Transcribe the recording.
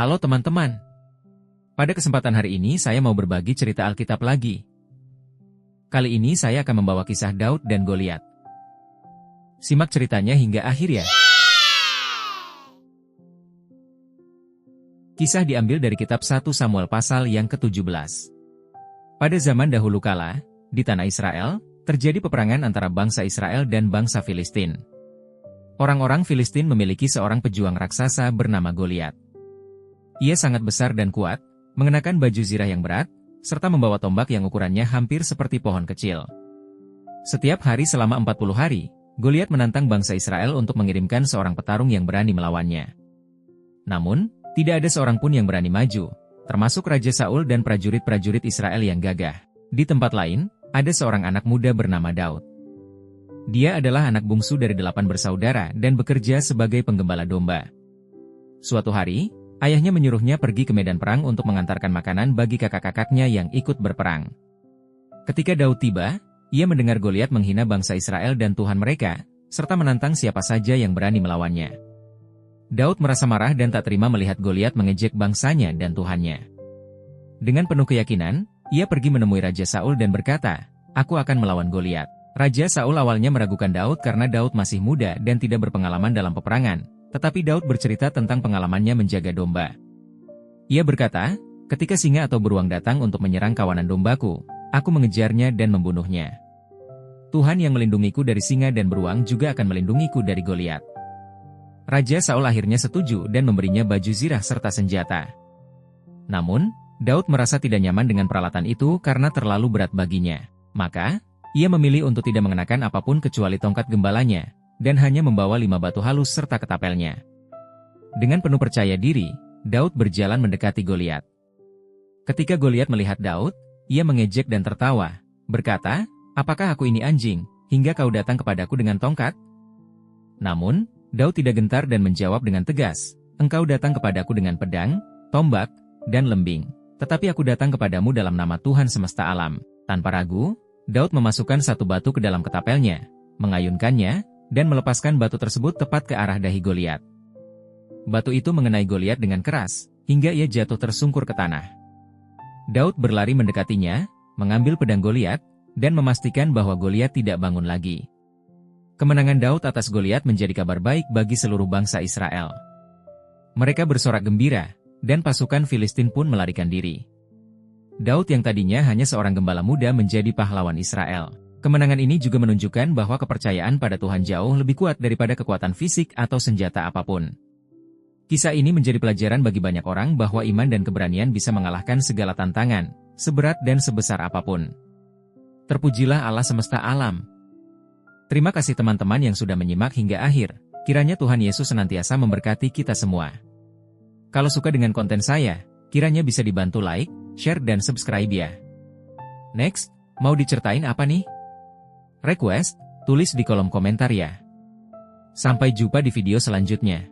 Halo teman-teman. Pada kesempatan hari ini saya mau berbagi cerita Alkitab lagi. Kali ini saya akan membawa kisah Daud dan Goliat. Simak ceritanya hingga akhir ya. Kisah diambil dari kitab 1 Samuel pasal yang ke-17. Pada zaman dahulu kala, di tanah Israel, terjadi peperangan antara bangsa Israel dan bangsa Filistin. Orang-orang Filistin memiliki seorang pejuang raksasa bernama Goliat. Ia sangat besar dan kuat, mengenakan baju zirah yang berat, serta membawa tombak yang ukurannya hampir seperti pohon kecil. Setiap hari selama 40 hari, Goliat menantang bangsa Israel untuk mengirimkan seorang petarung yang berani melawannya. Namun, tidak ada seorang pun yang berani maju, termasuk Raja Saul dan prajurit-prajurit Israel yang gagah. Di tempat lain, ada seorang anak muda bernama Daud. Dia adalah anak bungsu dari 8 bersaudara dan bekerja sebagai penggembala domba. Suatu hari, ayahnya menyuruhnya pergi ke medan perang untuk mengantarkan makanan bagi kakak-kakaknya yang ikut berperang. Ketika Daud tiba, ia mendengar Goliat menghina bangsa Israel dan Tuhan mereka, serta menantang siapa saja yang berani melawannya. Daud merasa marah dan tak terima melihat Goliat mengejek bangsanya dan Tuhannya. Dengan penuh keyakinan, ia pergi menemui Raja Saul dan berkata, "Aku akan melawan Goliat." Raja Saul awalnya meragukan Daud karena Daud masih muda dan tidak berpengalaman dalam peperangan. Tetapi Daud bercerita tentang pengalamannya menjaga domba. Ia berkata, "Ketika singa atau beruang datang untuk menyerang kawanan dombaku, aku mengejarnya dan membunuhnya. Tuhan yang melindungiku dari singa dan beruang juga akan melindungiku dari Goliat." Raja Saul akhirnya setuju dan memberinya baju zirah serta senjata. Namun, Daud merasa tidak nyaman dengan peralatan itu karena terlalu berat baginya. Maka, ia memilih untuk tidak mengenakan apapun kecuali tongkat gembalanya, dan hanya membawa 5 batu halus serta ketapelnya. Dengan penuh percaya diri, Daud berjalan mendekati Goliat. Ketika Goliat melihat Daud, ia mengejek dan tertawa, berkata, "Apakah aku ini anjing, hingga kau datang kepadaku dengan tongkat?" Namun, Daud tidak gentar dan menjawab dengan tegas, "Engkau datang kepadaku dengan pedang, tombak, dan lembing. Tetapi aku datang kepadamu dalam nama Tuhan semesta alam." Tanpa ragu, Daud memasukkan 1 batu ke dalam ketapelnya, mengayunkannya, dan melepaskan batu tersebut tepat ke arah dahi Goliat. Batu itu mengenai Goliat dengan keras, hingga ia jatuh tersungkur ke tanah. Daud berlari mendekatinya, mengambil pedang Goliat, dan memastikan bahwa Goliat tidak bangun lagi. Kemenangan Daud atas Goliat menjadi kabar baik bagi seluruh bangsa Israel. Mereka bersorak gembira, dan pasukan Filistin pun melarikan diri. Daud yang tadinya hanya seorang gembala muda menjadi pahlawan Israel. Kemenangan ini juga menunjukkan bahwa kepercayaan pada Tuhan jauh lebih kuat daripada kekuatan fisik atau senjata apapun. Kisah ini menjadi pelajaran bagi banyak orang bahwa iman dan keberanian bisa mengalahkan segala tantangan, seberat dan sebesar apapun. Terpujilah Allah semesta alam. Terima kasih teman-teman yang sudah menyimak hingga akhir. Kiranya Tuhan Yesus senantiasa memberkati kita semua. Kalau suka dengan konten saya, kiranya bisa dibantu like, share dan subscribe ya. Next, mau diceritain apa nih? Request, tulis di kolom komentar ya. Sampai jumpa di video selanjutnya.